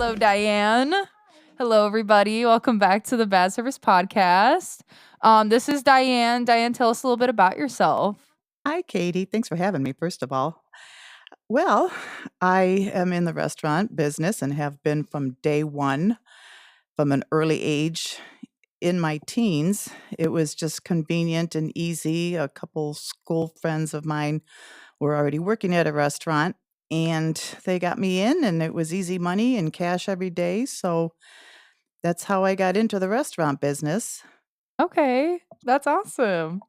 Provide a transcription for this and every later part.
Hello, Diane. Hello, everybody. Welcome back to the Bad Service Podcast. This is Diane. Diane, tell us a little bit about yourself. Hi, Katie. Thanks for having me, first of all. Well, I am in the restaurant business and have been from day one, from an early age. In my teens, it was just convenient and easy. A couple school friends of mine were already working at a restaurant, and they got me in, and it was easy money and cash every day. So that's how I got into the restaurant business. Okay, that's awesome.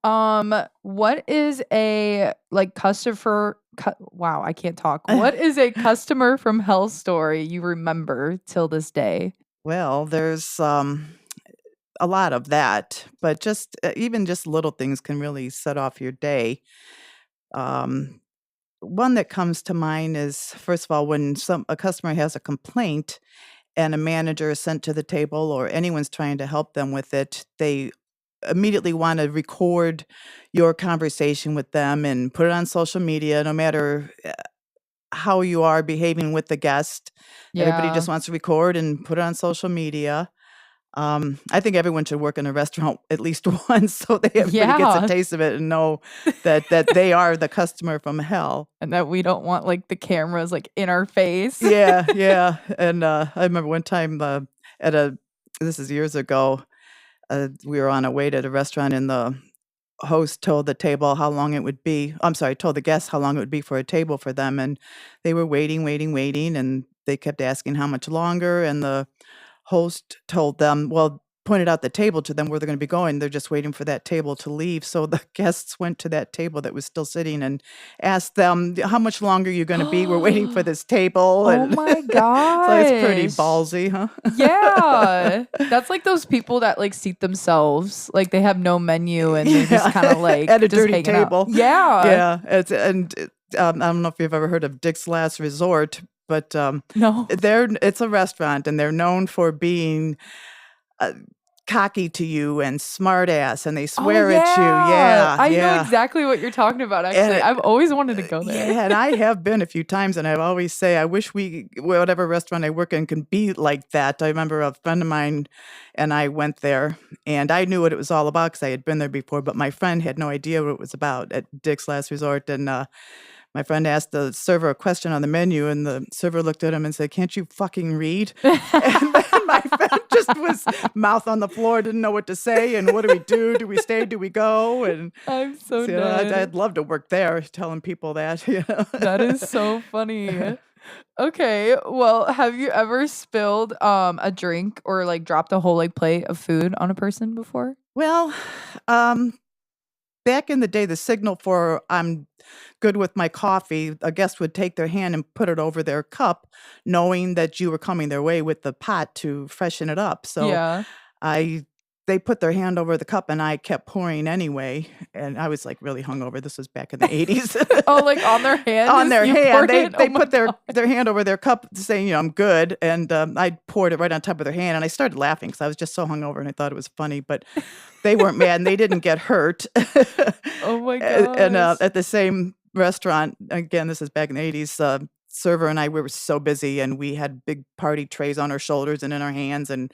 What is a customer? Wow, I can't talk. What is a customer from hell story you remember till this day? Well, there's a lot of that, but just even just little things can really set off your day. Um, One that comes to mind is, first of all, when a customer has a complaint and a manager is sent to the table or anyone's trying to help them with it, they immediately want to record your conversation with them and put it on social media, no matter how you are behaving with the guest. Everybody Yeah. just wants to record and put it on social media. I think everyone should work in a restaurant at least once so that everybody gets a Yeah. taste of it and know that they are the customer from hell. And that we don't want the cameras in our face. Yeah, yeah. And I remember one time this is years ago, we were on our way to the restaurant and the host told the table how long it would be. I'm sorry, told the guests how long it would be for a table for them. And they were waiting, waiting, waiting. And they kept asking how much longer. And the host told them, well, pointed out the table to them where they're going to be going. They're just waiting for that table to leave. So the guests went to that table that was still sitting and asked them, how much longer are you going to be? We're waiting for this table. Oh And my so it's pretty gosh. ballsy, huh? Yeah. That's like those people that seat themselves. They have no menu and they're just kind of at a just dirty hanging out. table. Yeah. Yeah, I don't know if you've ever heard of Dick's Last Resort, but No. it's a restaurant and they're known for being cocky to you and smart ass, and they swear at you. Yeah, I know yeah. exactly what you're talking about, actually. And I've always wanted to go there. yeah, and I have been a few times, and I always say, I wish whatever restaurant I work in, can be like that. I remember a friend of mine and I went there, and I knew what it was all about because I had been there before, but my friend had no idea what it was about at Dick's Last Resort. And my friend asked the server a question on the menu, and the server looked at him and said, "Can't you fucking read?" And then my friend just was mouth on the floor, didn't know what to say. And what do we do? Do we stay? Do we go? And I'm so so, dead. I'd love to work there, telling people that. That is so funny. Okay, well, have you ever spilled a drink or dropped a whole plate of food on a person before? Well, back in the day, the signal for I'm good with my coffee, a guest would take their hand and put it over their cup, knowing that you were coming their way with the pot to freshen it up. So Yeah. they put their hand over the cup and I kept pouring anyway. And I was really hungover. This was back in the 80s. Oh, on their hand? On their You hand. poured They it? Oh my put their God. hand over their cup saying, I'm good. And I poured it right on top of their hand. And I started laughing because I was just so hungover and I thought it was funny. But they weren't mad and they didn't get hurt. Oh my And gosh. at the same restaurant, again, this is back in the 80s, server and I, we were so busy and we had big party trays on our shoulders and in our hands and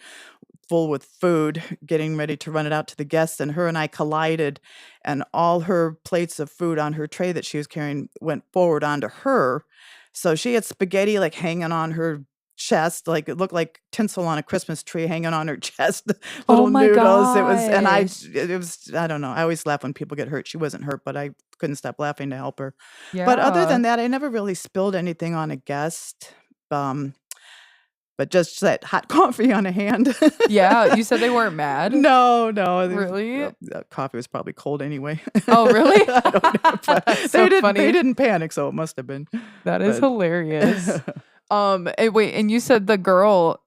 full with food, getting ready to run it out to the guests. And her and I collided, and all her plates of food on her tray that she was carrying went forward onto her. So she had spaghetti hanging on her chest, it looked like tinsel on a Christmas tree hanging on her chest. Oh Little my noodles. gosh. It was, I don't know. I always laugh when people get hurt. She wasn't hurt, but I couldn't stop laughing to help her. But other Yeah. than that, I never really spilled anything on a guest. But just that hot coffee on a hand. Yeah, you said they weren't mad? No. Really? Coffee was probably cold anyway. Oh, really? I don't know. But That's so funny. They didn't panic, so it must have been. That is But hilarious. Wait, and you said the girl,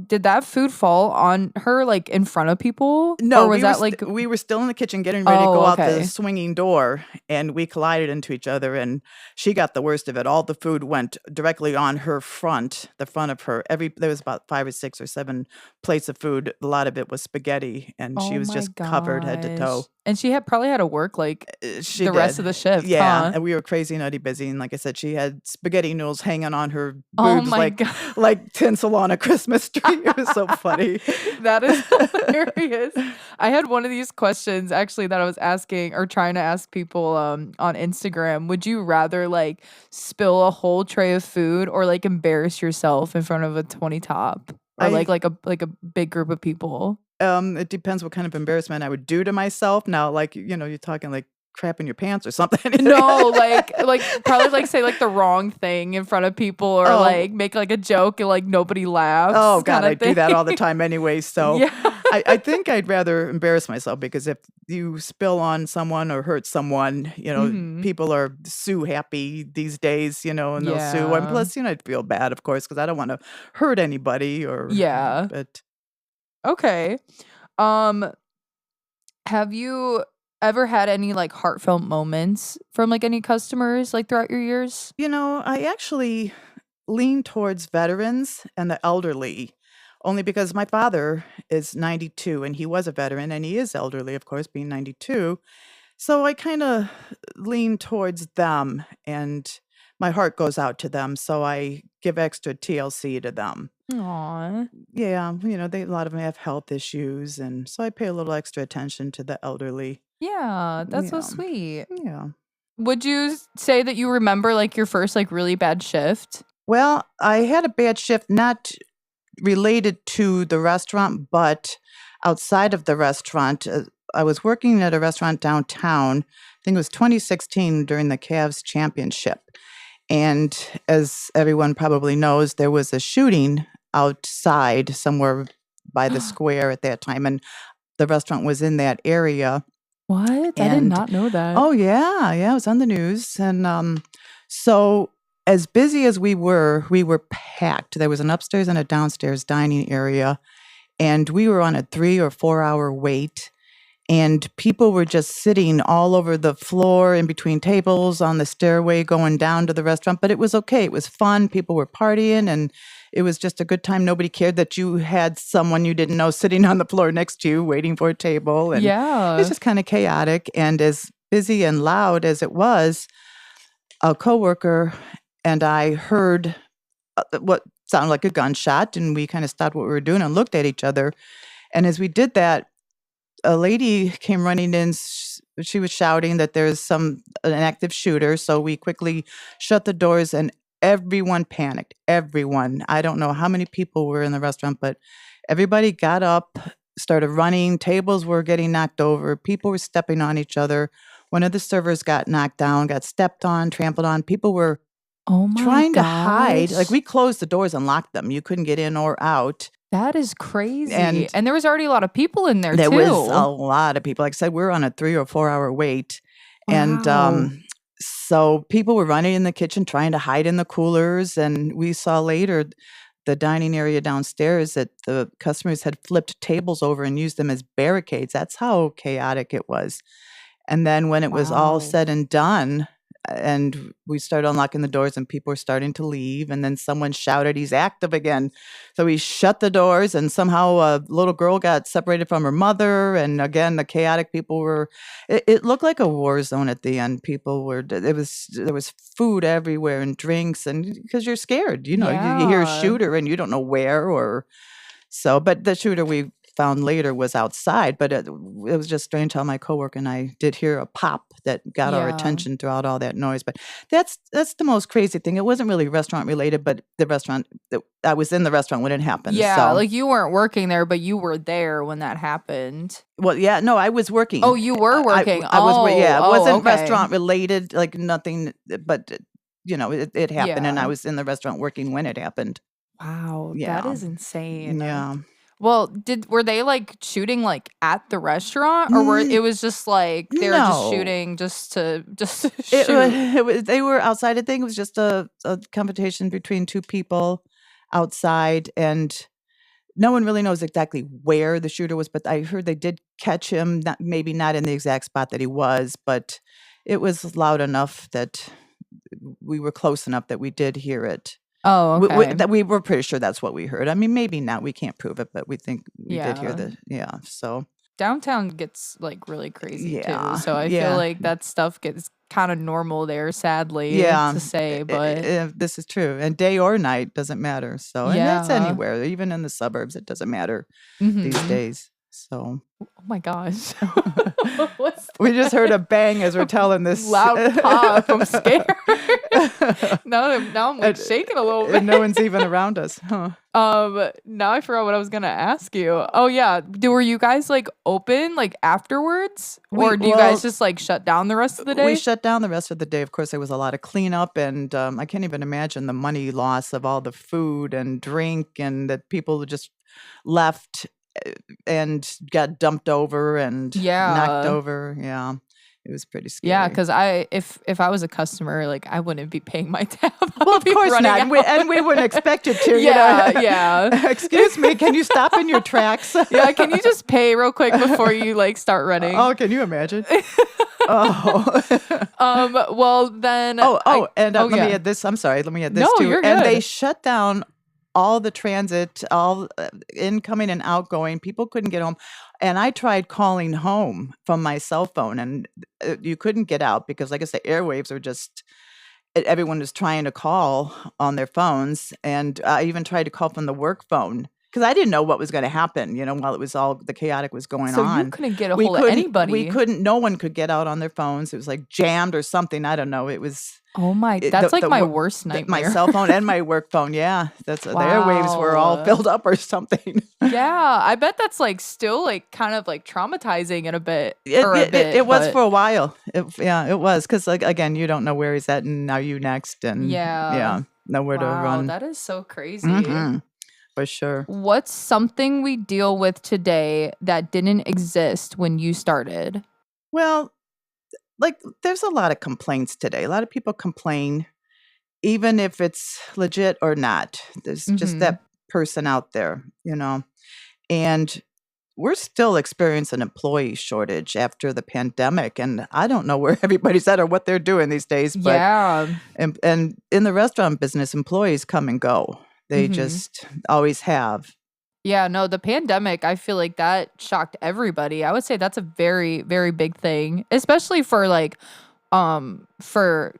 did that food fall on her, in front of people? No, Or was that we were still in the kitchen getting ready to go out okay. the swinging door, and we collided into each other, and she got the worst of it. All the food went directly on her front, the front of her. There was about 5 or 6 or 7 plates of food. A lot of it was spaghetti, and she Oh was my just covered head to toe. gosh. And she probably had to work like She the rest did. of the shift, Yeah, huh? and we were crazy, nutty busy, and like I said, she had spaghetti noodles hanging on her Oh boobs my god. like tinsel on a Christmas tree. It was so funny. That is hilarious. I had one of these questions actually that I was asking or trying to ask people on Instagram. Would you rather like spill a whole tray of food or like embarrass yourself in front of a 20 top or I like a big group of people? It depends what kind of embarrassment I would do to myself. Now, like, you're talking like crap in your pants or something. No, like probably like say like the wrong thing in front of people or Oh, like make like a joke and like nobody laughs oh kind God, I of do thing. that all the time anyway. So Yeah. I think I'd rather embarrass myself because if you spill on someone or hurt someone, Mhm. people are sue happy these days, and they'll sue. And Yeah. plus, I'd feel bad, of course, because I don't want to hurt anybody Yeah. but Okay. Um Have you ever had any, like, heartfelt moments from, like, any customers, like, throughout your years? I actually lean towards veterans and the elderly, only because my father is 92 and he was a veteran and he is elderly, of course, being 92. So I kind of lean towards them and my heart goes out to them. So I give extra TLC to them. Aw. Yeah, a lot of them have health issues. And so I pay a little extra attention to the elderly. Yeah, that's so Yeah. sweet. Yeah. Would you say that you remember, like, your first, like, really bad shift? Well, I had a bad shift, not related to the restaurant, but outside of the restaurant. I was working at a restaurant downtown. I think it was 2016 during the Cavs championship. And as everyone probably knows, there was a shooting outside somewhere by the square at that time. And the restaurant was in that area. What? I did And not know that. oh, yeah, yeah, it was on the news. And so as busy as we were packed. There was an upstairs and a downstairs dining area, and we were on a 3 or 4 hour wait. And people were just sitting all over the floor, in between tables, on the stairway going down to the restaurant. But it was okay. It was fun. People were partying, and it was just a good time. Nobody cared that you had someone you didn't know sitting on the floor next to you waiting for a table. And it was Yeah. just kind of chaotic. And as busy and loud as it was, a coworker and I heard what sounded like a gunshot, and we kind of stopped what we were doing and looked at each other. And as we did that, a lady came running in. She was shouting that there's an active shooter. So we quickly shut the doors and everyone panicked. Everyone. I don't know how many people were in the restaurant, but everybody got up, started running. Tables were getting knocked over. People were stepping on each other. One of the servers got knocked down, got stepped on, trampled on. People were Oh my trying to hide. Like, gosh. we closed the doors and locked them. You couldn't get in or out. That is crazy. And And there was already a lot of people in there there was a too. lot of people. Like I said, we're on a 3 or 4 hour wait. And Wow. so people were running in the kitchen trying to hide in the coolers. And we saw later the dining area downstairs that the customers had flipped tables over and used them as barricades. That's how chaotic it was. And then when it was all Wow. said and done, and we started unlocking the doors and people were starting to leave, and then someone shouted, "He's active again." So we shut the doors, and somehow a little girl got separated from her mother. And again, the chaotic people it looked like a war zone at the end. There was food everywhere and drinks, and because you're scared, you hear a Yeah. shooter and you don't know where or so. But the shooter we found later was outside, but it was just strange how my coworker and I did hear a pop that got our Yeah. attention throughout all that noise. But that's the most crazy thing. It wasn't really restaurant related, but I was in the restaurant when it happened. Yeah, So, like you weren't working there, but you were there when that happened. well, yeah, no, I was Oh, working. you were working. I was, yeah, it Oh, wasn't okay. restaurant related, like nothing, but it happened, and I Yeah. was in the restaurant working when it happened. Wow, that Yeah, is insane. yeah. Well, were they like shooting like at the restaurant or it Mm, was just like they were just no. shooting just to It wa shoot? it was they were outside. I think it was just a competition between 2 people outside, and no one really knows exactly where the shooter was, but I heard they did catch him, maybe not in the exact spot that he was, but it was loud enough that we were close enough that we did hear it. Oh, okay. That we were pretty sure that's what we heard. I mean, maybe not, we can't prove it, but we think we did hear Yeah. yeah, so downtown gets like really crazy too. Yeah, So I feel yeah, like that stuff gets kind of normal there, sadly yeah. to say, but This is true, and day or night doesn't matter. So, and that's yeah. anywhere, even in the suburbs, it doesn't matter these Mm-hmm. days. So, Oh my gosh. What's we just heard a bang as we're that telling this. loud pop? I'm scared. Now I'm like and, shaking a little and no bit. one's even around us, huh? Now I forgot what I was gonna ask you. Oh yeah, were you guys like open like afterwards, or do you guys Well, just like shut down the rest of the we day? shut down the rest of the day. Of course, there was a lot of cleanup, and I can't even imagine the money loss of all the food and drink, and that people just left and got dumped over and knocked Yeah. over. Yeah, it was pretty Yeah, scary. because if I was a customer, like I wouldn't be paying my tab. Well, I'd of be course running not, out. and we wouldn't expect it to. Yeah, yeah. Excuse me, can you stop in your tracks? Yeah, can you just pay real quick before you like start running? Oh, can you imagine? Oh. Well then And oh let me yeah. add this. I'm sorry. Let me add this No, too. you're And they good. shut down all the transit, all incoming and outgoing. People couldn't get home. And I tried calling home from my cell phone, and you couldn't get out because, like I said, airwaves are just, everyone was trying to call on their phones. And I even tried to call from the work phone because I didn't know what was going to happen, while it was all the chaotic was going So you on. couldn't get a We hold of couldn't, anybody. no one could get out on their phones. It was like jammed or something. I don't know. It was Oh my, it, that's like my wo- worst my nightmare. cell phone and my work phone. Yeah, that's the airwaves were all Wow. filled up or something. Yeah, I bet that's like still like kind of like traumatizing in a bit It, or a it, it, bit, it was but for a while. It was because, like, again, you don't know where he's at, and now you next, and yeah. yeah, nowhere to Wow, run. that is so crazy. Hmm. For sure. What's something we deal with today that didn't exist when you started? Well, like, there's a lot of complaints today. A lot of people complain, even if it's legit or not. There's just Mm-hmm. that person out there. And we're still experiencing employee shortage after the pandemic, and I don't know where everybody's at or what they're doing these days. But Yeah. and in the restaurant business, employees come and go. They Mm-hmm. just always have. Yeah, no, the pandemic, I feel like that shocked everybody. I would say that's a very, very big thing, especially for like for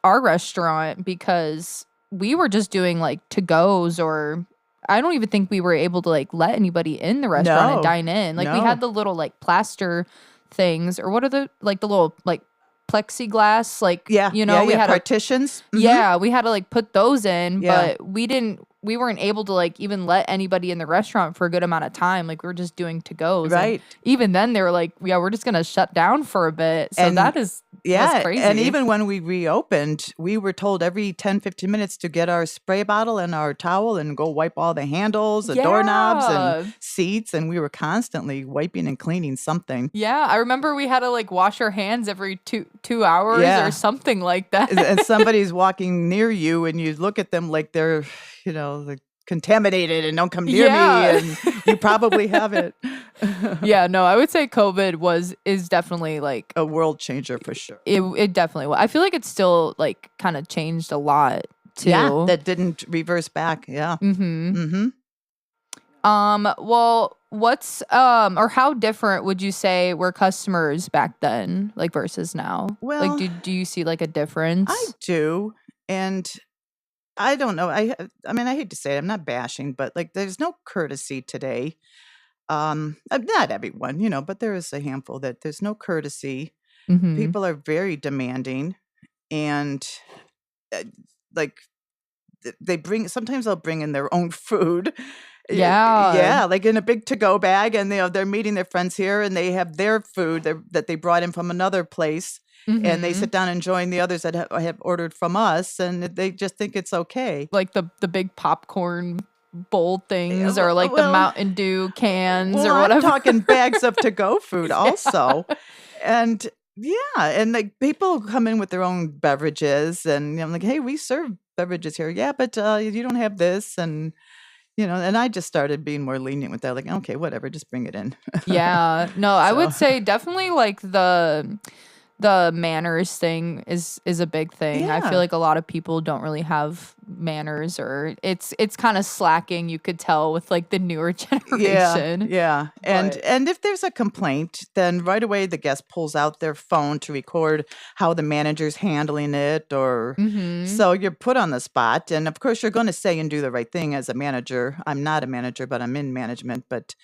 our restaurant because we were just doing like to-goes or I don't even think we were able to like let anybody in the restaurant and No, dine in. Like we had no. the little like plaster things or what are the little like plexiglass like Yeah, yeah, we yeah. had to Partitions. yeah, we had to like put those in, Yeah, but we weren't able to like even let anybody in the restaurant for a good amount of time. Like we were just doing to goes. And right. even then they were like, yeah, we're just gonna shut down for a bit. So And that's yeah, and crazy. even when we reopened, we were told every 10, 15 minutes to get our spray bottle and our towel and go wipe all the handles, the doorknobs, and Yeah. seats. And we were constantly wiping and cleaning something. Yeah. I remember we had to like wash our hands every two hours or Yeah. something like And that. somebody's walking near you, and you look at them like they're, like contaminated and don't come near me, Yeah. and you probably have it. Yeah, no, I would say COVID is definitely like A world changer for sure. it definitely was. I feel like it's still like kind of changed a lot Yeah, too. that didn't reverse back. Yeah. Mm-hmm. Mm-hmm. Well, what's or how different would you say were customers back then, like versus now? Like, Well, do you see like a I difference? do, and I don't know. I mean, I hate to say it. I'm not bashing, but like, there's no courtesy today. Not everyone, but there is a handful that there's no courtesy. Mm-hmm. People are very demanding, and uh, like they sometimes they'll bring in their own food. Yeah. Yeah, like in a big to-go bag, and they're meeting their friends here, and they have their food that they brought in from another place, and they Mm-hmm. sit down and join the others that have ordered from us, and they just think it's okay. Like the big popcorn bowl Yeah, things, or like the well, Mountain Dew cans, well, or I'm whatever. talking bags of to-go food Yeah. also, and yeah, and like people come in with their own beverages, and I'm like, hey, we serve beverages here, yeah, but you don't have this, and and I just started being more lenient with that, like, okay, whatever, just bring it in. Yeah. No, I So would say definitely like the manners thing is a big thing. I feel yeah, like a lot of people don't really have manners, or it's kind of slacking, you could tell, with like the newer Yeah, generation. yeah. But And if there's a complaint, then right away the guest pulls out their phone to record how the manager's handling it, or mhm. so you're put on the spot. And of course, you're going to say and do the right thing as a manager. I'm not a manager, but I'm in management. But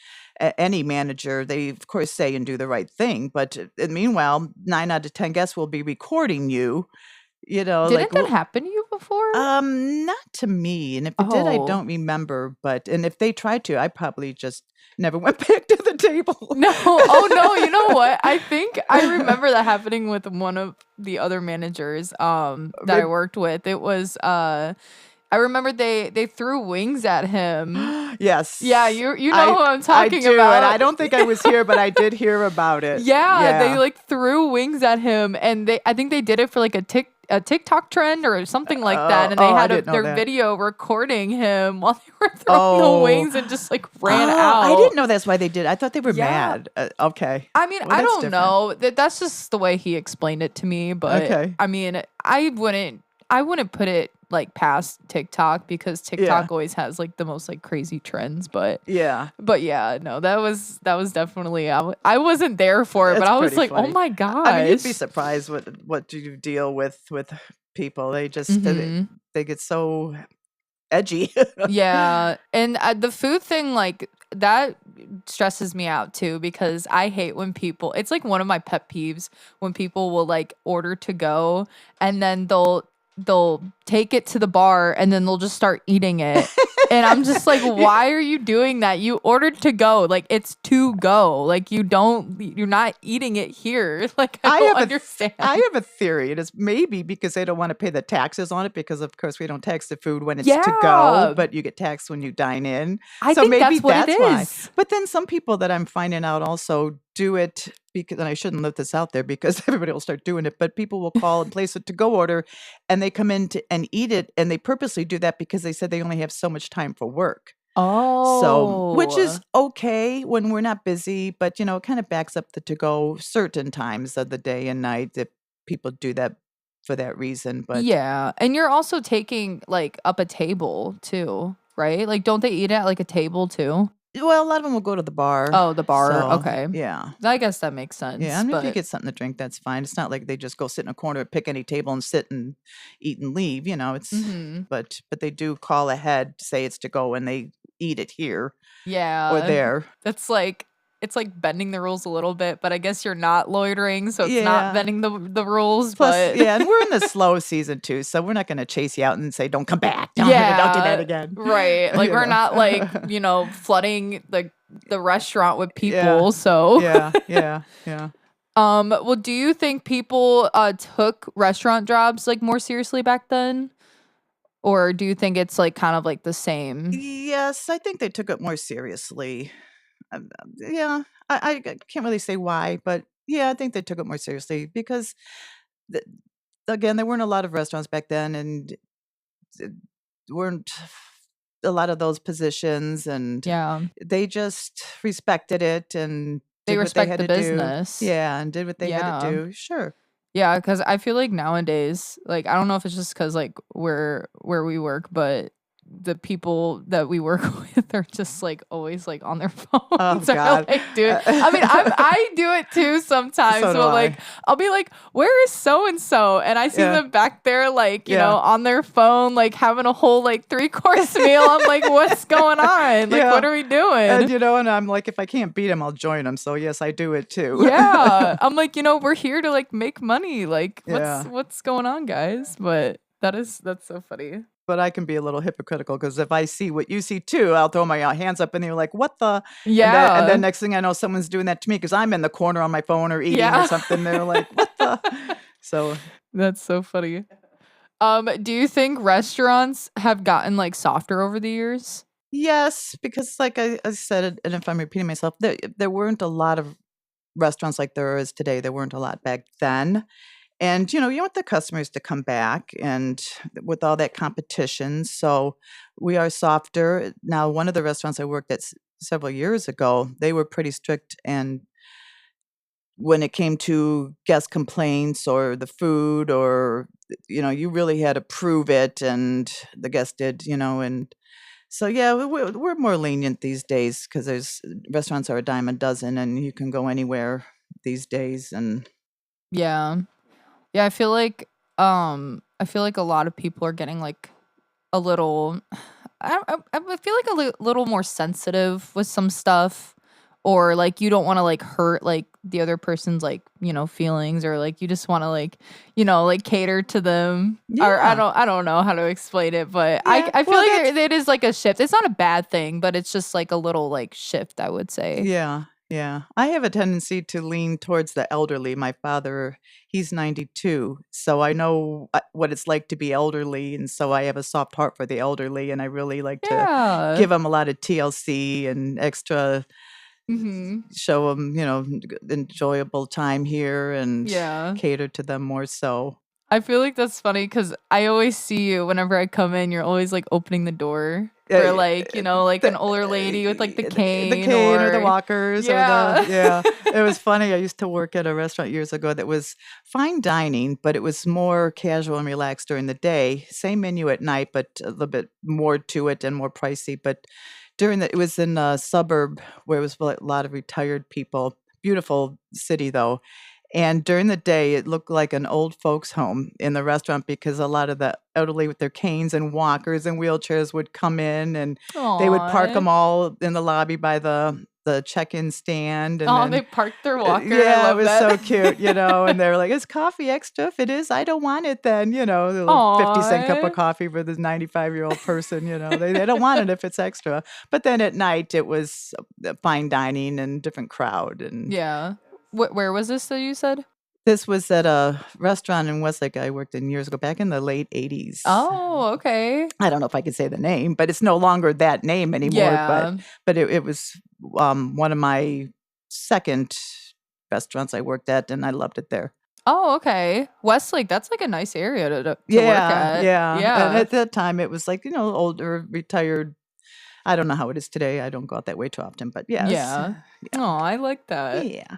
any manager, they of course say and do the right thing. But meanwhile, 9 out of 10 guests will be recording you. Like, Didn't that happen to you before? not to me, and if it did, I Oh. don't remember, and if they tried to, I probably just never went back to the table. No. Oh, no, you know what? I think I remember that happening with one of the other managers, that I Mayb worked with. It was, I remember they threw wings at him. Yeah, Yes. you know I who I'm I talking do, and I about. don't think I was here, but I did hear about it. Yeah, they Yeah. like threw wings at him, and I think they did it for like a TikTok trend or something like that, and they I had didn't know their that. video recording him while they were throwing the Oh. wings, and just like ran I didn't out. know that's why they did. I thought they were Yeah. mad. Okay. I mean, Well, I that's don't different. know. That's just the way he explained it to me, but Okay. I mean, I wouldn't put it like past TikTok, because Yeah. TikTok always has like the most like crazy trends, but Yeah. yeah, no, that was definitely, I wasn't there for it, but That's I was pretty like, oh funny. my I mean, you'd be gosh. surprised what you deal with people. They just Mhm. they get so edgy. Yeah, and the food thing, like, that stresses me out too, because I hate when people, it's like one of my pet peeves when people will like order to go, and then they'll take it to the bar, and then they'll just start eating it. And I'm just like, You- why are you doing that? You ordered to go. Like, it's to go. Like, you're not eating it here. Like, I I don't have understand. I have a theory. It is maybe because they don't want to pay the taxes on it, because of course we don't tax the food when it's to go, Yeah. but you get taxed when you dine in. I So think maybe that's what it that's why. is. But then some people that I'm finding out also do it because, and I shouldn't let this out there because everybody will start doing it, but people will call and place a to go order, and they come in and eat it, and they purposely do that because they said they only have so much time for work. So, which Oh. is okay when we're not busy, but it kind of backs up the to go certain times of the day and night if people do that for that reason. But Yeah, and you're also taking, like, up a table too, right? Like, don't they eat at, like, a table too? well, a lot of them will go to the bar. Oh, the bar, So, okay. yeah. I guess that makes Yeah, sense, and if you but get something to drink, that's fine. It's not like they just go sit in a corner, pick any table and sit and eat and leave, it's mhm. but they do call ahead, say it's to go, and they eat it here or Yeah, there. that's like, it's like bending the rules a little bit, but I guess you're not loitering, so it's not Yeah. bending the rules, Plus, but yeah, and we're in the slow season too, so we're not gonna chase you out and say, "Don't come back. Don't do that yeah, again." right. Like, You we're know? not like, flooding the restaurant with Yeah. people, so Yeah, yeah, yeah. well, do you think people took restaurant jobs like more seriously back then? Or do you think it's like kind of like the same? Yes, I think they took it more seriously. Yeah, I can't really say why, but yeah, I think they took it more seriously because, th again, there weren't a lot of restaurants back then, and th weren't a lot of those positions, and Yeah. they just respected it and They did what they respect had the to do. business. Yeah, and did what they had to Yeah. do. Sure. Yeah, because I feel like nowadays, like, I don't know if it's just because like where we work, but the people that we work with are just like always like on their Oh phones, or god. like doing. I mean, I do it too sometimes, So do but like I. I'll be like, "Where is so and so?" And I see Yeah, them back there, like, yeah. on their phone, like having a whole like 3-course meal. I'm like, "What's going on? Like, Yeah. what are we And, doing?" and I'm like, if I can't beat them, 'em, I'll join them. So, yes, I do it too. Yeah. I'm like, we're here to like make money. Like, Yeah. what's going on, guys? But that's so funny. But I can be a little hypocritical because if I see what you see too, I'll throw my hands up and they're like, "What the?" And then Yeah. next thing I know, someone's doing that to me because I'm in the corner on my phone or eating or Yeah. something. They're like, "What the?" So, That's so funny. Do you think restaurants have gotten like softer over the years? yes, because like I said, and if I'm repeating myself, there weren't a lot of restaurants like there is today. There weren't a lot back then. And, you want the customers to come back and with all that competition. So we are softer. Now, one of the restaurants I worked at several years ago, they were pretty strict and when it came to guest complaints or the food or, you really had to prove it, and the guest did, and so, yeah, we're more lenient these days because there's restaurants are a dime a dozen, and you can go anywhere these days, and Yeah. Yeah, I feel like a lot of people are getting like a little I feel like little more sensitive with some stuff, or like you don't want to like hurt like the other person's like, feelings, or like you just want to like, like cater to them. Or yeah, I don't know how to explain it, but yeah. I feel Well, like that's it is like a shift. It's not a bad thing, but it's just like a little like shift, I would say. yeah, yeah. I have a tendency to lean towards the elderly. My father, he's 92, so I know what it's like to be elderly, and so I have a soft heart for the elderly, and I really like to Yeah. give them a lot of TLC and extra, Mhm. show them, enjoyable time here and Yeah. cater to them more so. I feel like that's funny because I always see you whenever I come in. You're always like opening the door for Uh, like, like an the older lady with like the the cane, cane or the or walkers or the yeah. yeah. It was funny, I used to work at a restaurant years ago that was fine dining, but it was more casual and relaxed during the day. Same menu at night, but a little bit more to it and more pricey, but it was in a suburb where it was a lot of retired people. Beautiful city, though. And during the day, it looked like an old folks' home in the restaurant because a lot of the elderly with their canes and walkers and wheelchairs would come in, and they would park Aw. them all in the lobby by the check-in stand, and Oh, they then parked their walker. I yeah, it love was that. so cute, and they were like, "Is coffee extra? If it is, I don't want it then," the little 50-cent cup of Aw. coffee for this 95-year-old person, they don't want it if it's extra. But then at night, it was fine dining and different crowd, and Yeah. Where was this that you said? this was at a restaurant in Westlake I worked in years ago, back in the late '80s. Oh, okay. I don't know if I could say the name, but it's no longer that name anymore, but Yeah. it was, one of my 2nd restaurants I worked at, and I loved it there. Oh, okay. Westlake, that's like a nice area to work Yeah, at. yeah, and Yeah. at that time, it was like, older, retired. I don't know how it is today, I don't go out that way too often, but yes. Yeah. Yeah. Oh, I like that. Yeah.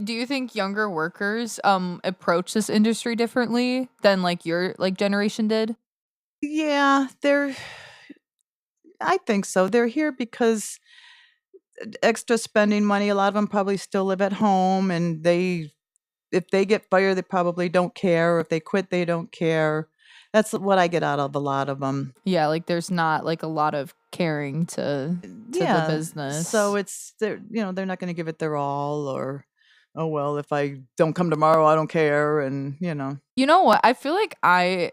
Do you think younger workers approach this industry differently than like your like generation did? Yeah, I think so. They're here because extra spending money, a lot of them probably still live at home, and if they get fired, they probably don't care, or if they quit, they don't care. That's what I get out of a lot of them. Yeah, like there's not like a lot of caring to the Yeah, so business. they're not gonna give it their all, or, "Oh, well, if I don't come tomorrow, I don't care," and, You know what? I feel like I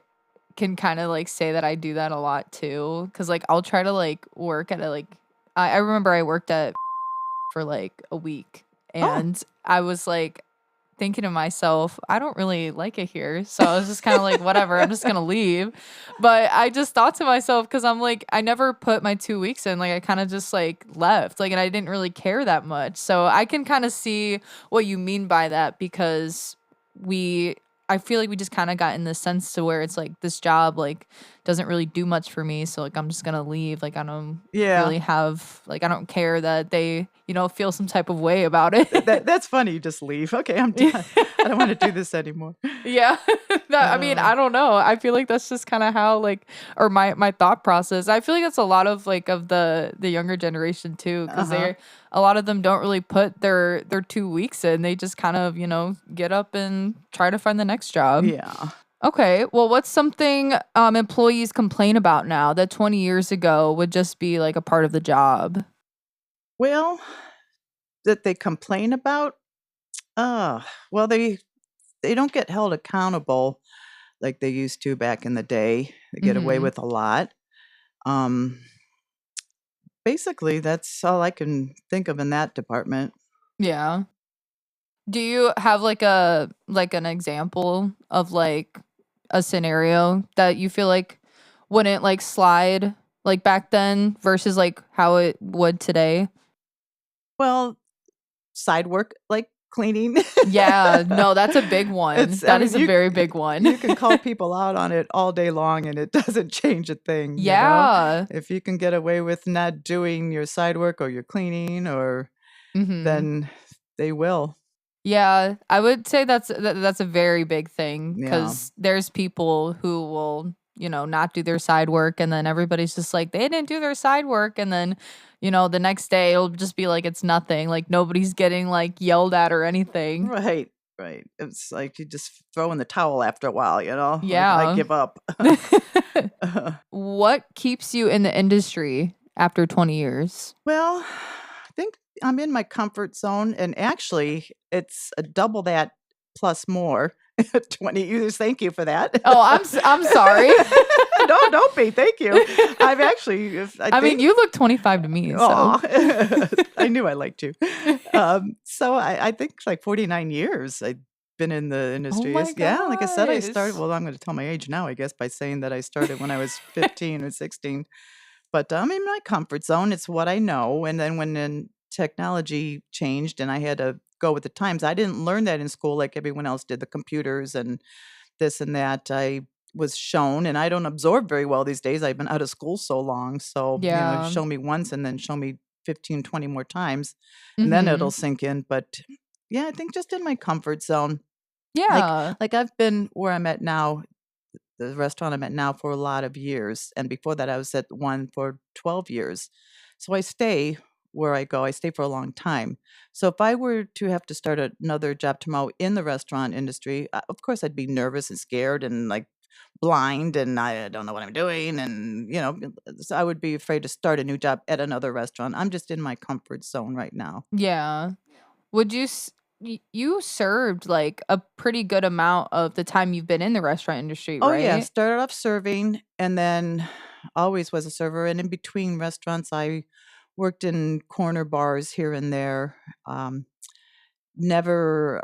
can kind of like say that I do that a lot too, cuz like I'll try to like work at a like I remember I worked at for like a week, Oh, and I was like thinking to myself, I don't really like it here. So I was just kind of like, whatever, I'm just going to leave. But I just thought to myself, because I'm like, I never put my 2 weeks in. Like, I kind of just like left. Like, and I didn't really care that much. So I can kind of see what you mean by that, because I feel like we just kind of got in the sense to where it's like this job, like, doesn't really do much for me. So, like, I'm just going to leave. Like, I don't yeah. really have, like, I don't care that they, feel some type of way about it. That's funny, you just leave. "Okay, I'm done. I don't wanna do this anymore." Yeah. I mean, Uh, I don't know. I feel like that's just kind of how like, or my thought process. I feel like that's a lot of like of the younger generation too, because uh-huh. they're a lot of them don't really put their 2 weeks in. They just kind of, get up and try to find the next job. Yeah. Okay. Well, what's something employees complain about now that 20 years ago would just be like a part of the job? Well, that they complain about? Well, they don't get held accountable like they used to back in the day. They get away Mhm. with a lot. Um, Basically, that's all I can think of in that department. Yeah. Do you have like an example of like a scenario that you feel like wouldn't like slide like back then versus like how it would today? Well, side work, like cleaning. Yeah, no, that's a big one. I That mean, is a very big one. you can call people out on it all day long, and it doesn't change a thing. Yeah. If you can get away with not doing your side work or your cleaning, or Mhm. then they will. Yeah, I would say that's a very big thing Yeah. because there's people who will, not do their side work, and then everybody's just like, they didn't do their side work, and then, the next day it'll just be like it's nothing, like nobody's getting like yelled at or anything. Right, right. It's like you just throw in the towel after a while, like, I Yeah. give up. What keeps you in the industry after 20 years? Well, I think I'm in my comfort zone, and actually, it's a double that plus more. 20 years. Thank you for that. Oh, I'm sorry. No, don't be. Thank you. I've actually, I mean, you look 25 to me, so. Aw. I knew I liked you. So I think like 49 years I've been in the Oh industry. my Yeah, like I said, I started, gosh. well, I'm going to tell my age now, I guess, by saying that I started when I was 15 or 16. But I'm in my comfort zone. It's what I know. And then when technology changed and I had to go with the times, I didn't learn that in school like everyone else did, the computers and this and that. I was shown, and I don't absorb very well these days. I've been out of school so long. So, Yeah. show me once and then show me 15, 20 more times, and then it'll Mhm. sink in. But yeah, I think just in my comfort zone. Like Yeah. like I've been where I'm at now, the restaurant I'm at now, for a lot of years. And before that I was at one for 12 years. So I stay where I go. I stay for a long time. So if I were to have to start another job tomorrow in the restaurant industry, of course I'd be nervous and scared and like blind, and I don't know what I'm doing, and so I would be afraid to start a new job at another restaurant. I'm just in my comfort zone right now. Yeah. Would you served like a pretty good amount of the time you've been in the restaurant industry, Oh yeah, right? started off serving and then always was a server. And in between restaurants, I worked in corner bars here and there. Never,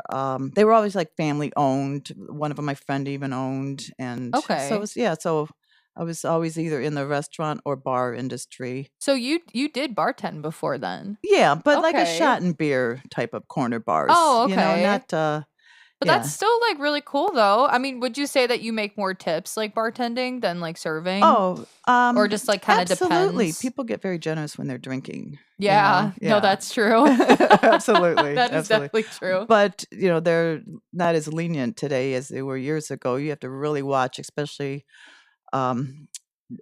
they were always like family owned. One of them my friend even owned. And so it Okay. was, yeah, so I was always either in the restaurant or bar industry. So you did bartend before then? Yeah, but like a Okay. shot and beer type of corner bars, Oh, okay. not, But that's yeah. still like really cool though. I mean, would you say that you make more tips like bartending than like serving? Oh, Or just like kind of absolutely. depends? People get very generous when they're drinking, Yeah. No, Yeah. that's true. Absolutely, That is absolutely. definitely true. But, they're not as lenient today as they were years ago. You have to really watch, especially, um,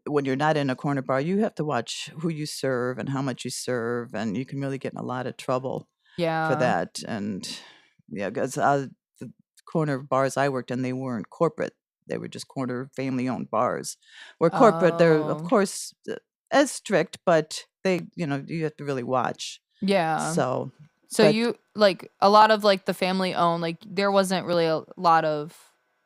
when you're not in a corner bar, you have to watch who you serve and how much you serve, and you can really get in a lot of trouble for Yeah. that. And yeah, 'cause, the corner bars I worked in, they weren't corporate. They were just corner family-owned bars. Where corporate, they're, of Oh. course, as strict, but you have to really watch. Yeah. So, So but you like a lot of like the family owned, like there wasn't really a lot of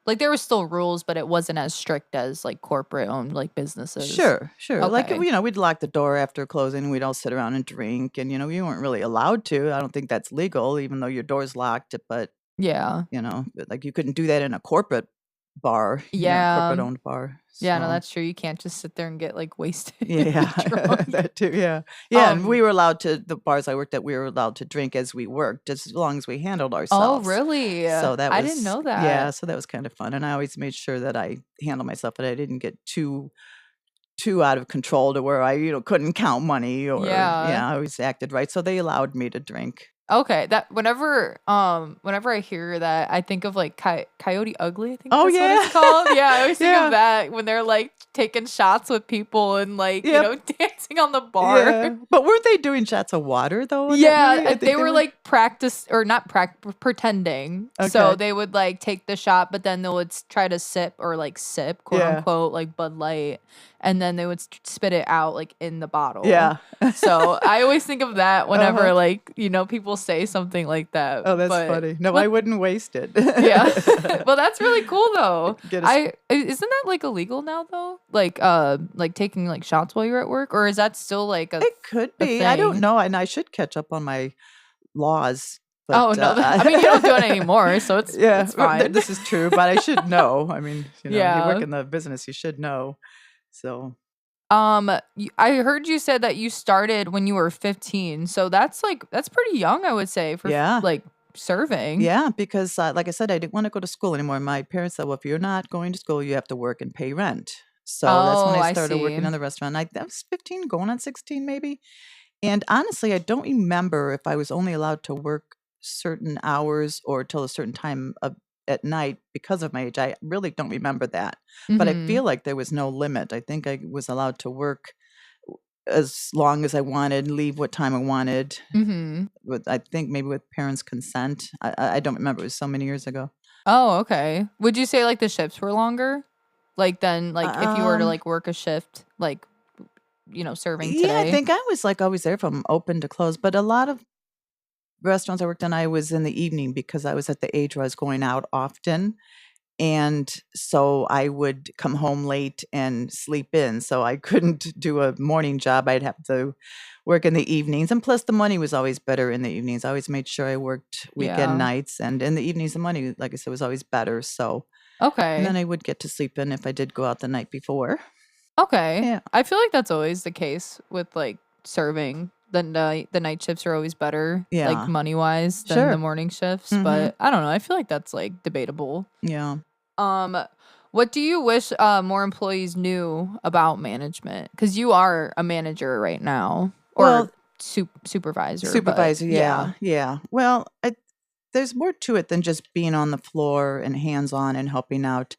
like there was still rules, but it wasn't as strict as like corporate owned like businesses. sure, sure. Like, Okay. we'd lock the door after closing, we'd all sit around and drink, and, we weren't really allowed to. I don't think that's legal, even though your door's locked, but, Yeah. but, like, you couldn't do that in a corporate bar, Yeah. corporate-owned bar, Yeah, no, so that's true. You can't just sit there and get like wasted and be yeah, drunk. that too, yeah. Yeah, and Um we were allowed to the bars I worked at, we were allowed to drink as we worked, just as long as we handled oh, ourselves. really? So that I didn't was know yeah, that. so that was kind of fun, and I always made sure that I handled myself, but I didn't get too out of control to where I, couldn't count money, or Yeah. yeah, I always acted right, so they allowed me to drink. Okay, that whenever I hear that, I think of like Coyote Ugly, I think Oh, that's what yeah. it's called. Yeah, I always think of Yeah. that when they're like taking shots with people and like, Yep. dancing on the bar. Yeah. But weren't they doing shots of water, though, in that Yeah, movie? I think they they were were? like practice or not pretending. So Okay. they would like take the shot, but then they would try to sip or like sip, quote Yeah. unquote, like Bud Light, and then they would spit it out like in the bottle. Yeah. So I always think of that whenever Uh-huh. like people say something like that. Oh, that's But funny. No, well, I wouldn't waste it. yeah, well that's really cool though. Get a s Isn't that like illegal now though? Like taking like shots while you're at work, or is that still like It could a be. I don't thing? know, and I should catch up on my laws, but, Oh, no, I mean, you don't do it anymore, so yeah, it's fine. this is true, but I should know. I mean, you work Yeah. in the business, you should know. So, I heard you said that you started when you were 15, so that's pretty young, I would say, for yeah. like serving. Yeah, because, like I said, I didn't wanna go to school anymore. My parents said, "Well, if you're not going to school, you have to work and pay rent." So that's when Oh, I I started working see. in the restaurant. I was 15, going on 16 maybe, and honestly, I don't remember if I was only allowed to work certain hours or till a certain time at night because of my age. I really don't remember that. But I Mhm. feel like there was no limit. I think I was allowed to work as long as I wanted, leave what time I wanted. Mhm. I think maybe with parents' consent. I don't remember. It was so many years ago. Oh, okay. Would you say like the shifts were longer? Like then like if you were to Um, like work a shift like serving yeah, I today? think I was like always there from open to close. But a lot of restaurants I worked in, I was in the evening because I was at the age where I was going out often. And so I would come home late and sleep in. So I couldn't do a morning job. I'd have to work in the evenings. And plus, the money was always better in the evenings. I always made sure I worked weekend Yeah. nights. And in the evenings, the money, like I said, was always better. So, and Okay. then I would get to sleep in if I did go out the night before. Okay. Yeah. I feel like that's always the case with like serving. The night shifts are always better, like Yeah. money wise, than the Sure. morning shifts. Mm-hmm. But I don't know. I feel like that's like debatable. Yeah. Um, what do you wish more employees knew about management? Because you are a manager right now, or Well, supervisor. But supervisor. yeah. Yeah. Yeah. Well, there's more to it than just being on the floor and hands on and helping out.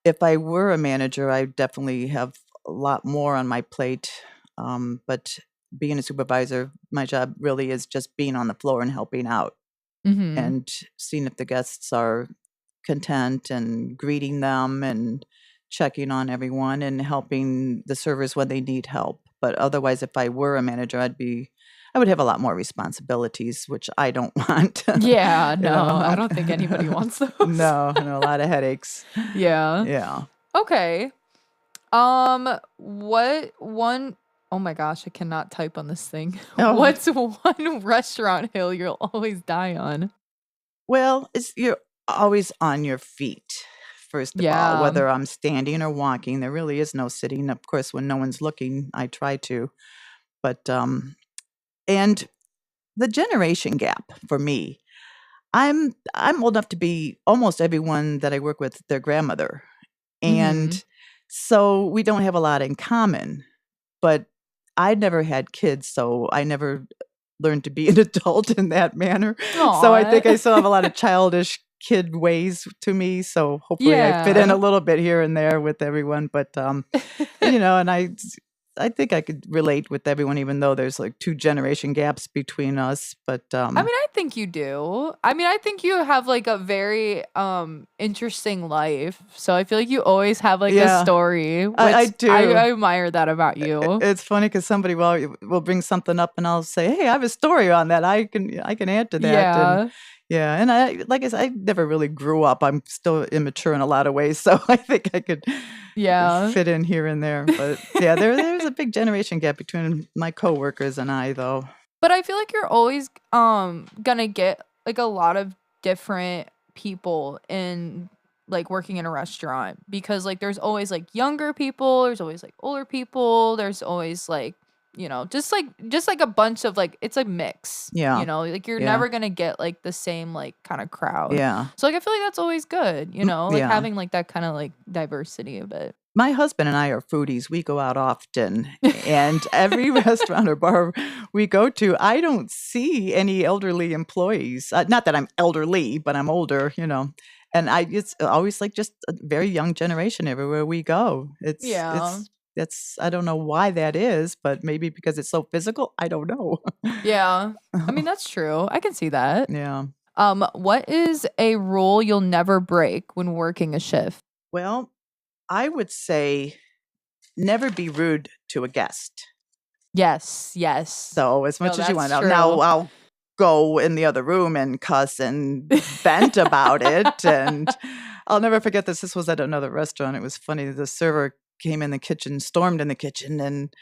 If I were a manager, I definitely have a lot more on my plate. But being a supervisor, my job really is just being on the floor and helping out Mm-hmm. and seeing if the guests are content and greeting them and checking on everyone and helping the servers when they need help. But otherwise, if I were a manager, I would have a lot more responsibilities, which I don't want. Yeah. You No, I know, don't think anybody wants those. no, a lot of headaches. Yeah. Yeah. Okay. What one oh my gosh, I cannot type on this thing. Oh, What's one restaurant hill you'll always die on? well, you're always on your feet, first of all, Yeah. whether I'm standing or walking. There really is no sitting. Of course, when no one's looking, I try to. But and the generation gap for me. I'm old enough to be almost everyone that I work with their grandmother. Mhm. And so we don't have a lot in common. But I never had kids, so I never learned to be an adult in that manner. So I think I Aw. still have a lot of childish kid ways to me. So hopefully I fit in a Yeah. little bit here and there with everyone. But and I think I could relate with everyone, even though there's like 2 generation gaps between us. But I mean, I think you do. I mean, I think you have like a very interesting life. So I feel like you always have like a yeah, story, I which do. I admire that about you. It's funny because somebody will bring something up, and I'll say, "Hey, I have a story on that. I can add to that." And Yeah. yeah, and like I said, I never really grew up. I'm still immature in a lot of ways, so I think I could Yeah. fit in here and there. But yeah, there's a big generation gap between my coworkers and I, though. But I feel like you're always gonna get like a lot of different people in like working in a restaurant because like there's always like younger people, there's always like older people, there's always like just like a bunch of like it's a mix, Yeah, like you're yeah, never gonna get like the same like kind of crowd. yeah, So like I feel like that's always good, like yeah. having like that kind of like diversity of it. My husband and I are foodies. We go out often, and every restaurant or bar we go to, I don't see any elderly employees. Not that I'm elderly, but I'm older. And it's always like just a very young generation everywhere we go. It's Yeah. it's that's I don't know why that is, but maybe because it's so physical. I don't know. Yeah. I mean, that's true. I can see that. Yeah. What is a rule you'll never break when working a shift? Well, I would say never be rude to a guest. Yes, yes. So as No, much as you want that's to now true. I'll go in the other room and cuss and vent about it, and I'll never forget this. This was at another restaurant. It was funny. The server came in the kitchen, stormed in the kitchen, and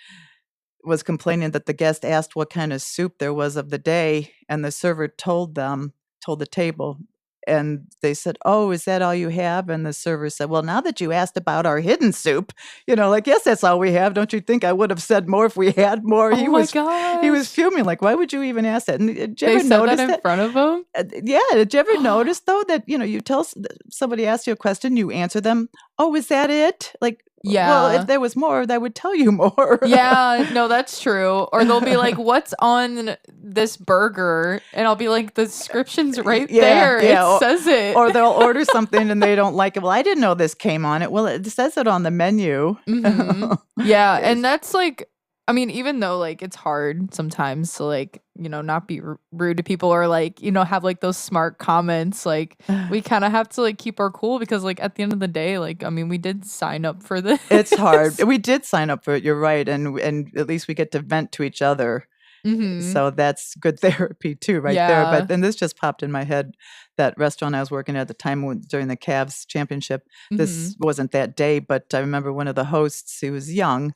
was complaining that the guest asked what kind of soup there was of the day, and the server told the table, and they said, "Oh, is that all you have?" And the server said, "Well, now that you asked about our hidden soup, like, yes, that's all we have. Don't you think I would have said more if we had more?" Oh my He was gosh. fuming, like, "Why would you even ask that?" And did you They ever said that notice in that? front of him? Yeah, did you ever notice though that you tell somebody asks you a question, you answer them, "Oh, is that it?" Like Well, if Yeah. there was more, that would tell you more. Yeah, no, that's true. Or they'll be like, "What's on this burger?" And I'll be like, "The description's right Yeah, there. It yeah. says it." Or they'll order something and they don't like it. Well, I didn't know this came on it. Well, it says it on the menu. Mhm. Yeah, and It's that's like I mean, even though like it's hard sometimes to like, not be rude to people or like, have like those smart comments, like we kind of have to like keep our cool because like at the end of the day, like I mean, we did sign up for this. it's hard. We did sign up for it, you're right, and at least we get to vent to each other. Mhm. So that's good therapy too right there, but Yeah. then this just popped in my head, that restaurant I was working at the time during the Cavs championship. This Mhm. wasn't that day, but I remember one of the hosts, he was young,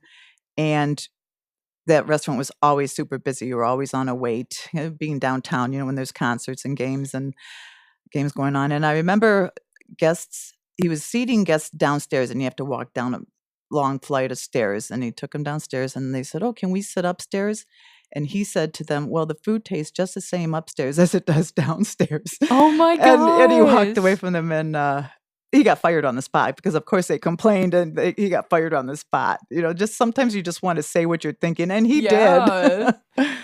and that restaurant was always super busy. You were always on a wait, being downtown, when there's concerts and games going on. And I remember he was seating guests downstairs, and you have to walk down a long flight of stairs. And he took them downstairs, and they said, "Oh, can we sit upstairs?" And he said to them, "Well, the food tastes just the same upstairs as it does downstairs." Oh my And he walked away gosh. from them, and he got fired on the spot because, of course, they complained, and he got fired on the spot. Just sometimes you just want to say what you're thinking, and he did. Yeah.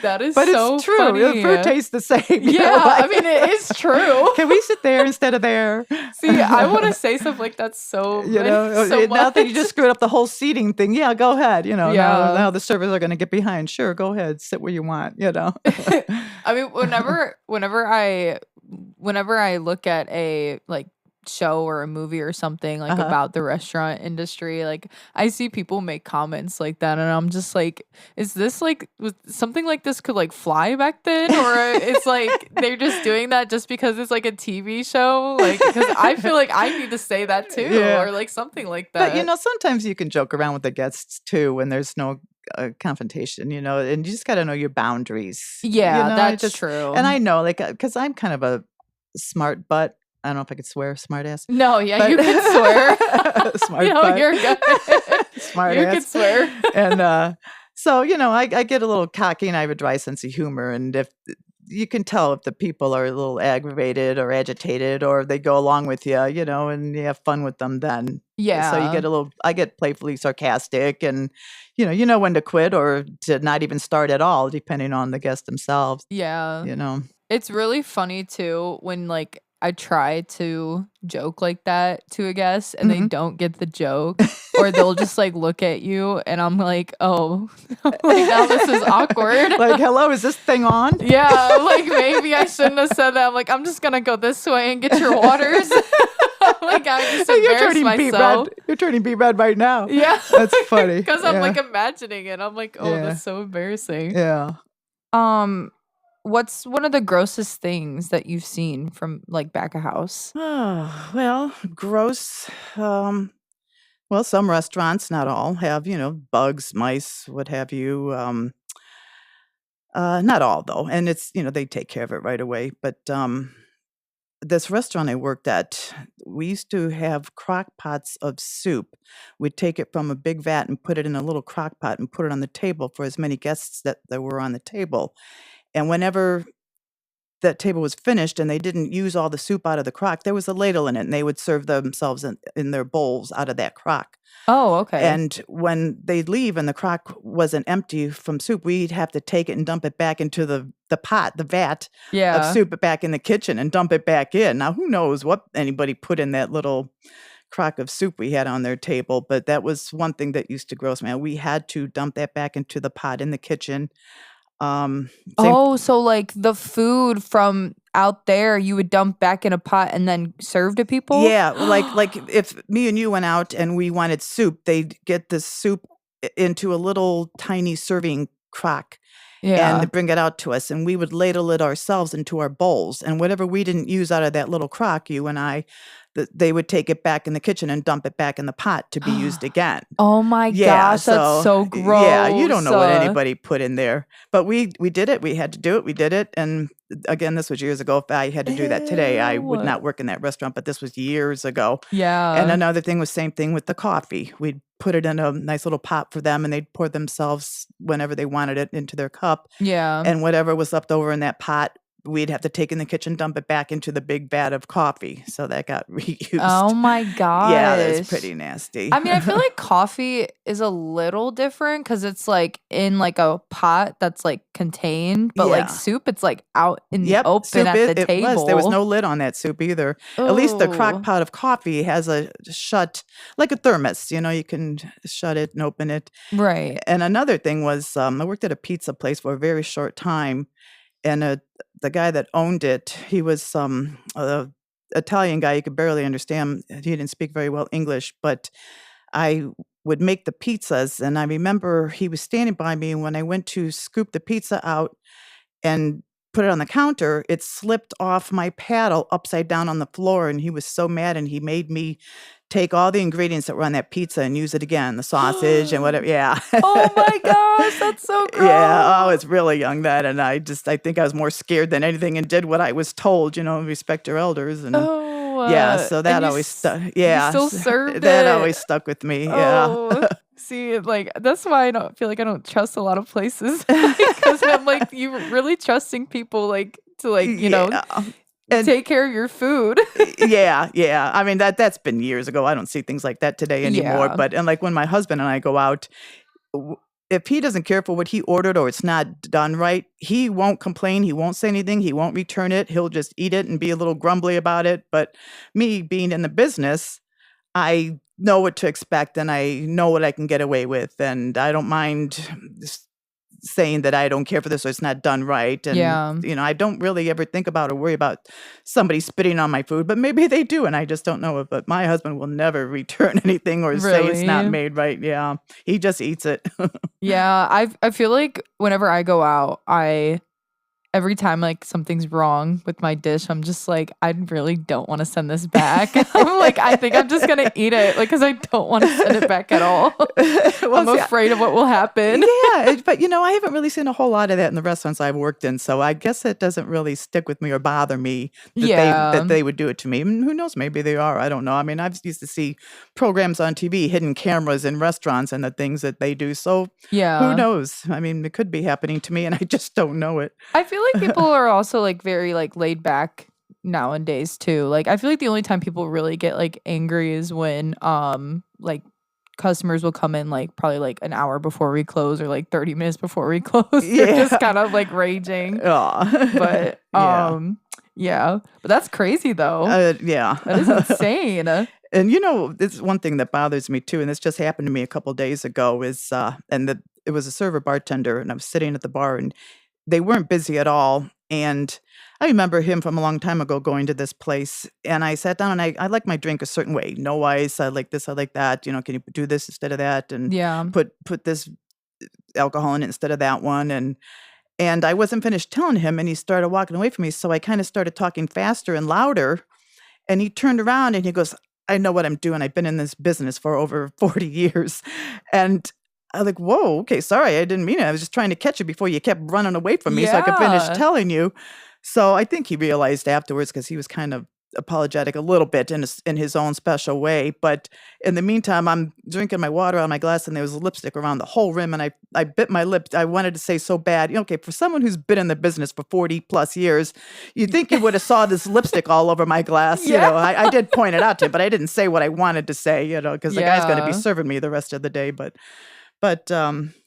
That is But it's so true. The funny. food tastes the same. Yeah, I like, mean it is true. can we sit there instead of there? See, I want to say stuff like that so so Now that you much. just screwed up the whole seating thing, yeah, go ahead. Now Yeah. now the servers are going to get behind. Sure, go ahead, sit where you want. I mean, whenever I look at a like show or a movie or something like Uh-huh. about the restaurant industry, like I see people make comments like that, and I'm just like, is this like something like this could like fly back then, or it's like they're just doing that just because it's like a TV show, like because I feel like I need to say that too, Yeah. or like something like that. But sometimes you can joke around with the guests too when there's no confrontation, and you just got to know your boundaries. Yeah, I that's true. and I know, like, because I'm kind of a smart butt. I don't know if I could swear, smart ass. No, yeah, But you can swear. smart No, butt. you're good. Smart You ass. can swear. And so, I get a little cocky, and I have a dry sense of humor. And if you can tell if the people are a little aggravated or agitated, or they go along with you, and you have fun with them then. Yeah. So I get playfully sarcastic, and when to quit or to not even start at all, depending on the guest themselves. Yeah. You know. It's really funny too when like I try to joke like that to a guest and they Mhm. don't get the joke or they'll just like look at you and I'm like, "Oh, like now this is awkward." Like, hello, is this thing on? Yeah, like maybe I shouldn't have said that. I'm like, "I'm just going to go this way and get your waters." Like I just embarrassed myself. You're turning beet red right now. Yeah. That's funny. Because I'm Yeah. like imagining it. I'm like, "Oh, Yeah. that's so embarrassing." Yeah. What's one of the grossest things that you've seen from like back of house? Oh, well, gross. Well, some restaurants, not all, have, bugs, mice, what have you. Not all though. And it's, they take care of it right away. But this restaurant I worked at, we used to have crock pots of soup. We'd take it from a big vat and put it in a little crock pot and put it on the table for as many guests that there were on the table. And whenever that table was finished and they didn't use all the soup out of the crock, there was a ladle in it, and they would serve themselves in their bowls out of that crock. Oh, okay. And when they'd leave and the crock wasn't empty from soup, we'd have to take it and dump it back into the pot, the vat of Yeah. soup back in the kitchen and dump it back in. Now, who knows what anybody put in that little crock of soup we had on their table, but that was one thing that used to gross me out. We had to dump that back into the pot in the kitchen. Same Oh, so like the food from out there you would dump back in a pot and then serve to people? Yeah, like if me and you went out and we wanted soup, they'd get the soup into a little tiny serving crock Yeah. and bring it out to us, and we would ladle it ourselves into our bowls. And whatever we didn't use out of that little crock, you and I, they would take it back in the kitchen and dump it back in the pot to be used again. Oh my Yeah, gosh, that's so gross. yeah, you don't know what anybody put in there. But we did it. We had to do it. We did it. And again, this was years ago. If I had to do that today, I would Ew. not work in that restaurant, but this was years ago. Yeah. And another thing was same thing with the coffee. We'd put it in a nice little pot for them, and they'd pour themselves whenever they wanted it into their cup. Yeah. And whatever was left over in that pot, we'd have to take in the kitchen, dump it back into the big vat of coffee. So that got reused. Oh my Yeah, that's gosh. pretty nasty. I mean, I feel like coffee is a little different because it's like in like a pot that's like contained, but like Yeah. soup, it's like out in the Yep, open soup at the it was. There was table. no lid on that soup either. At least the crock Oh, pot of coffee has a shut, like a thermos, you can shut it and open it. right. And another thing was, I worked at a pizza place for a very short time, and, the guy that owned it, he was, a Italian guy, you could barely understand, he didn't speak very well English, but I would make the pizzas, and I remember he was standing by me, and when I went to scoop the pizza out and put it on the counter, it slipped off my paddle upside down on the floor, and he was so mad, and he made me take all the ingredients that were on that pizza and use it again, the sausage and whatever. Yeah. Oh my gosh, that's so Yeah, I gross. was really young then, and I think I was more scared than anything and did what I was told, respect your elders, and Oh, yeah, so and that always stuck. you Yeah, still served that it. always stuck with me, yeah. Oh, see, like that's why I don't feel like I don't trust a lot of places because I'm like you really trusting people like to like Yeah, and take care of your food. yeah, yeah. I mean, that's been years ago. I don't see things like that today anymore, Yeah. but and, like, when my husband and I go out, w if he doesn't care for what he ordered or it's not done right, he won't complain, he won't say anything, he won't return it, he'll just eat it and be a little grumbly about it, but me being in the business, I know what to expect, and I know what I can get away with, and I don't mind saying that I don't care for this or it's not done right. And, Yeah. I don't really ever think about or worry about somebody spitting on my food, but maybe they do. And I just don't know it. But my husband will never return anything or say it's not Really? made right. Yeah. He just eats it. Yeah, I feel like whenever I go out, every time like something's wrong with my dish, I'm just like, I really don't want to send this back. I'm like, I think I'm just gonna eat it, like, because I don't want to send it back at all. Well, I'm see, afraid of what will happen. yeah, but I haven't really seen a whole lot of that in the restaurants I've worked in, so I guess it doesn't really stick with me or bother me Yeah, that they would do it to me. And who knows? Maybe they are. I don't know. I mean, I've used to see programs on TV, hidden cameras in restaurants, and the things that they do. So who yeah. knows? I mean, it could be happening to me, and I just don't know it. I feel like people are also like very like laid back nowadays too. Like I feel like the only time people really get like angry is when like customers will come in like probably like an hour before we close or like 30 minutes before we close. They're just Yeah. kind of like raging. Aw. But Yeah. yeah. But that's crazy though. Yeah. That is insane. And this is one thing that bothers me too, and this just happened to me a couple days ago, is it was a server bartender, and I was sitting at the bar, and they weren't busy at all. And I remember him from a long time ago going to this place, and I sat down, and I like my drink a certain way. No ice, I like this, I like that. Can you do this instead of that? And Yeah. put this alcohol in it instead of that one. And I wasn't finished telling him, and he started walking away from me. So I kind of started talking faster and louder. And he turned around and he goes, I know what I'm doing. I've been in this business for over 40 years. And I'm like, whoa, okay, sorry, I didn't mean it. I was just trying to catch you before you kept running away from me so I could finish Yeah. telling you. So I think he realized afterwards, because he was kind of apologetic a little bit in his own special way. But in the meantime, I'm drinking my water out of my glass, and there was lipstick around the whole rim, and I bit my lip. I wanted to say so bad, okay, for someone who's been in the business for 40 plus years, you'd think you would have saw this lipstick all over my glass. Yeah. I did point it out to him, but I didn't say what I wanted to say, because the guy's going to be Yeah. serving me the rest of the day. But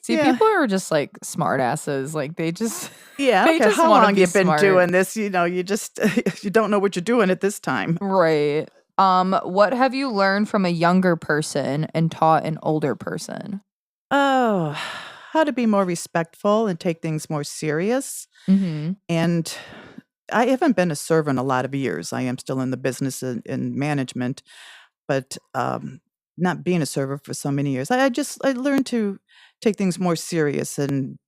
See, yeah. people are just like smart asses. Like they just Yeah, I don't they care just how want to long be you've been smart. doing this, you just you don't know what you're doing at this time. Right. What have you learned from a younger person and taught an older person? Oh, how to be more respectful and take things more serious. Mm-hmm. And I haven't been a server in a lot of years. I am still in the business in management, but not being a server for so many years, I learned to take things more serious. And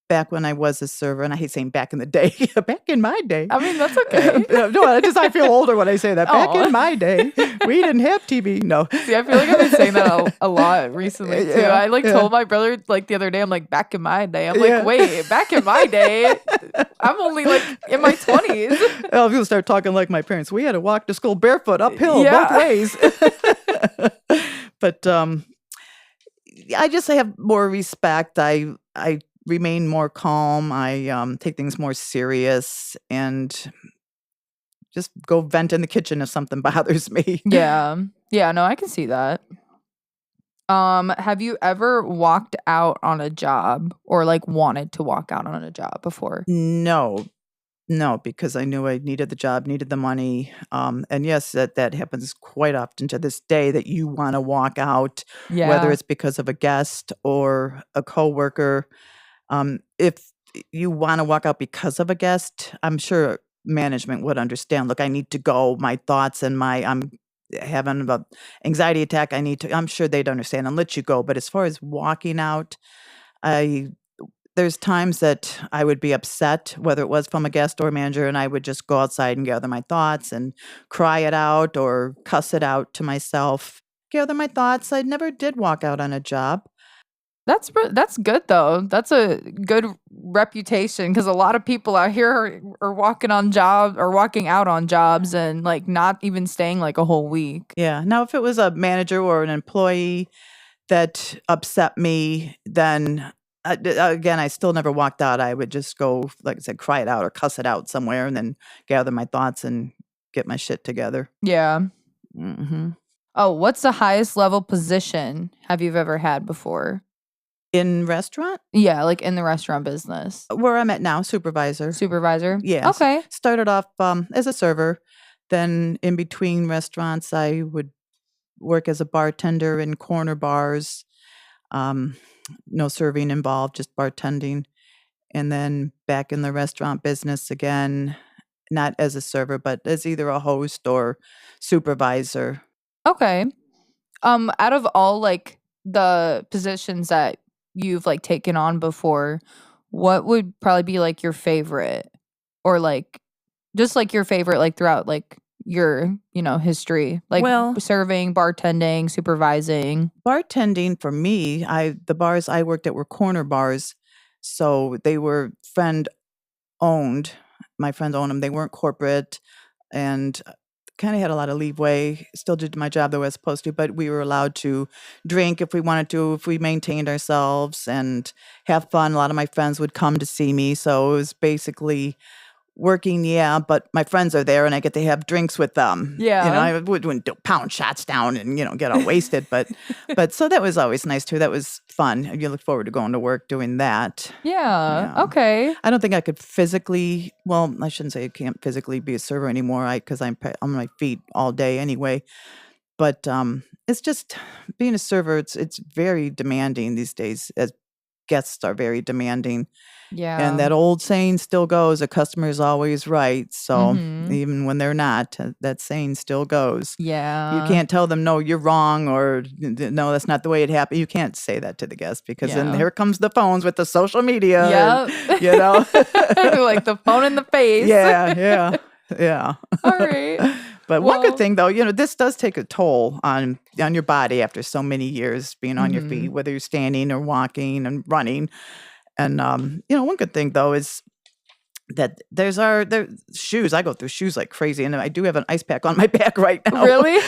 back when I was a server, and I hate saying back in the day, back in my day. I mean, that's okay. No, I feel older when I say that. Back Aw. in my day, we didn't have TV. No. See, I feel like I've been saying that a lot recently too. Yeah, I like yeah. told my brother like the other day, I'm like, back in my day. I'm Yeah. like, wait, back in my day, I'm only like in my 20s. Oh, people start talking like my parents. We had to walk to school barefoot uphill Yeah. both ways. But I just have more respect. I remain more calm. I take things more serious and just go vent in the kitchen if something bothers me. Yeah. Yeah, no, I can see that. Have you ever walked out on a job or like wanted to walk out on a job before? No, no, because I knew I needed the job, needed the money. And yes, that happens quite often to this day that you want to walk out, whether Yeah. it's because of a guest or a coworker. If you want to walk out because of a guest, I'm sure management would understand. Look, I need to go. My thoughts and I'm having an anxiety attack. I'm sure they'd understand and let you go. But as far as walking out, I there's times that I would be upset, whether it was from a guest or a manager, and I would just go outside and gather my thoughts and cry it out or cuss it out to myself. Gather my thoughts. I never did walk out on a job. That's good though. That's a good reputation because a lot of people out here are walking on jobs or walking out on jobs and like not even staying like a whole week. Yeah. Now, if it was a manager or an employee that upset me, then again, I still never walked out. I would just go, like I said, cry it out or cuss it out somewhere and then gather my thoughts and get my shit together. Yeah. Hmm. Oh, what's the highest level position have you ever had before? In restaurant? Yeah, like in the restaurant business. Where I'm at now, supervisor. Supervisor? Yes. Okay. Started off as a server. Then in between restaurants, I would work as a bartender in corner bars. Um, no serving involved, just bartending. And then back in the restaurant business again, not as a server, but as either a host or supervisor. Okay. Out of all like the positions that you've like taken on before, what would probably be like your favorite or like just like your favorite like throughout like your, history? Like Well, serving, bartending, supervising. bartending for me, the bars I worked at were corner bars, so they were friend owned. My friends owned them. They weren't corporate, and kind of had a lot of leeway. Still did my job the way I was supposed to, but we were allowed to drink if we wanted to, if we maintained ourselves and have fun. A lot of my friends would come to see me, so it was basically working, yeah, but my friends are there and I get to have drinks with them. Yeah. I wouldn't do pound shots down and, get all wasted, but so that was always nice too. That was fun. You look forward to going to work doing that. Yeah. Yeah. Okay. I don't think I could physically, well, I shouldn't say I can't physically be a server anymore because I'm on my feet all day anyway. But it's just being a server, it's very demanding these days, as guests are very demanding. Yeah. And that old saying still goes, a customer is always right. So Mhm. even when they're not, that saying still goes. Yeah. You can't tell them, no, you're wrong, or no, that's not the way it happened. You can't say that to the guest because then Yeah. here comes the phones with the social media. Yep. Like the phone in the face. Yeah. All right. But one good Well- thing, though, this does take a toll on your body after so many years being on your feet, whether you're standing or walking and running. And one good thing though is that there's shoes. I go through shoes like crazy, and I do have an ice pack on my back right now. Really?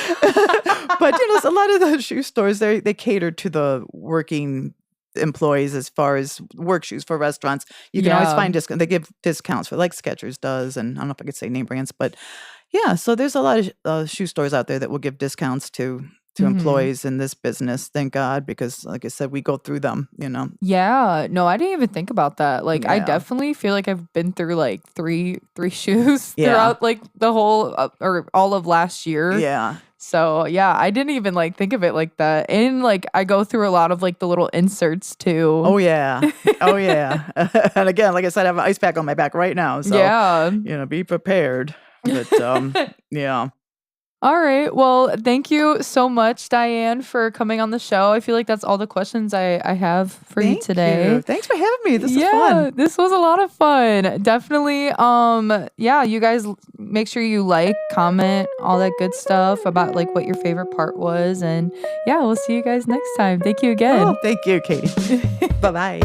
But a lot of the shoe stores they cater to the working employees as far as work shoes for restaurants. You can always Yeah. find discount. They give discounts for like Skechers does, and I don't know if I could say name brands, but yeah. So there's a lot of shoe stores out there that will give discounts to Mhm. employees in this business. Thank God, because like I said, we go through them. Yeah. No, I didn't even think about that. Like, I Yeah. definitely feel like I've been through like three shoes Yeah. throughout like the whole or all of last year. Yeah. So yeah, I didn't even like think of it like that. And like I go through a lot of like the little inserts too. Oh yeah. Oh yeah. And again, like I said, I have an ice pack on my back right now. So Yeah. be prepared. But yeah. All right. Well, thank you so much, Diane, for coming on the show. I feel like that's all the questions I have for you today. You. Thanks for having me. This is fun. This was a lot of fun. Definitely. You guys make sure you like, comment, all that good stuff about like what your favorite part was. And yeah, we'll see you guys next time. Thank you again. Oh, thank you, Katie. Bye-bye.